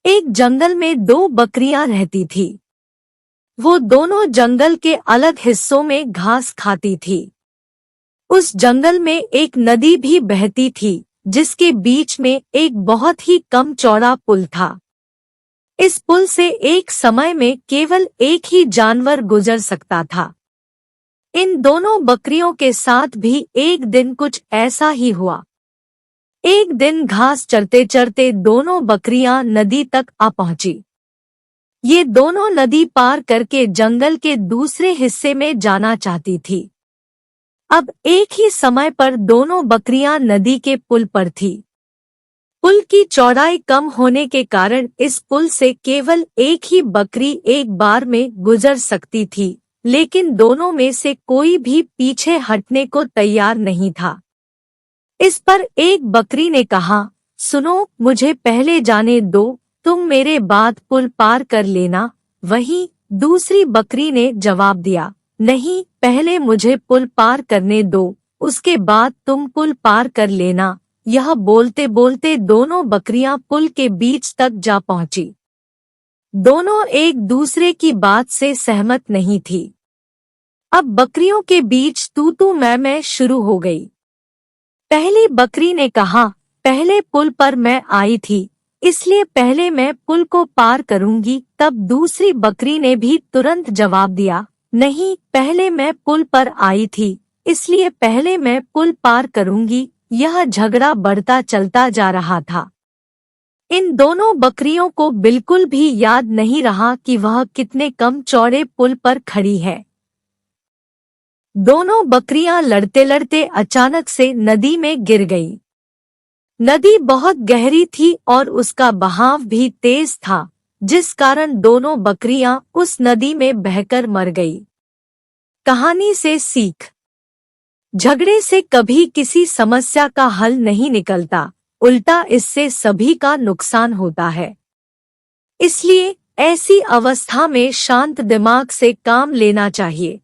एक जंगल में दो बकरियां रहती थी। वो दोनों जंगल के अलग हिस्सों में घास खाती थी। उस जंगल में एक नदी भी बहती थी, जिसके बीच में एक बहुत ही कम चौड़ा पुल था। इस पुल से एक समय में केवल एक ही जानवर गुजर सकता था। इन दोनों बकरियों के साथ भी एक दिन कुछ ऐसा ही हुआ। एक दिन घास चरते चरते दोनों बकरियां नदी तक आ पहुंची। ये दोनों नदी पार करके जंगल के दूसरे हिस्से में जाना चाहती थी। अब एक ही समय पर दोनों बकरियां नदी के पुल पर थी। पुल की चौड़ाई कम होने के कारण इस पुल से केवल एक ही बकरी एक बार में गुजर सकती थी, लेकिन दोनों में से कोई भी पीछे हटने को तैयार नहीं था। इस पर एक बकरी ने कहा, सुनो, मुझे पहले जाने दो, तुम मेरे बाद पुल पार कर लेना। वहीं दूसरी बकरी ने जवाब दिया, नहीं, पहले मुझे पुल पार करने दो, उसके बाद तुम पुल पार कर लेना। यह बोलते बोलते दोनों बकरियां पुल के बीच तक जा पहुंची। दोनों एक दूसरे की बात से सहमत नहीं थी। अब बकरियों के बीच तू तू मैं शुरू हो गई। पहली बकरी ने कहा, पहले पुल पर मैं आई थी, इसलिए पहले मैं पुल को पार करूंगी। तब दूसरी बकरी ने भी तुरंत जवाब दिया, नहीं, पहले मैं पुल पर आई थी, इसलिए पहले मैं पुल पार करूंगी। यह झगड़ा बढ़ता चलता जा रहा था। इन दोनों बकरियों को बिल्कुल भी याद नहीं रहा कि वह कितने कम चौड़े पुल पर खड़ी है। दोनों बकरियां लड़ते लड़ते अचानक से नदी में गिर गई। नदी बहुत गहरी थी और उसका बहाव भी तेज था, जिस कारण दोनों बकरियां उस नदी में बहकर मर गई। कहानी से सीख। झगड़े से कभी किसी समस्या का हल नहीं निकलता, उल्टा इससे सभी का नुकसान होता है। इसलिए ऐसी अवस्था में शांत दिमाग से काम लेना चाहिए।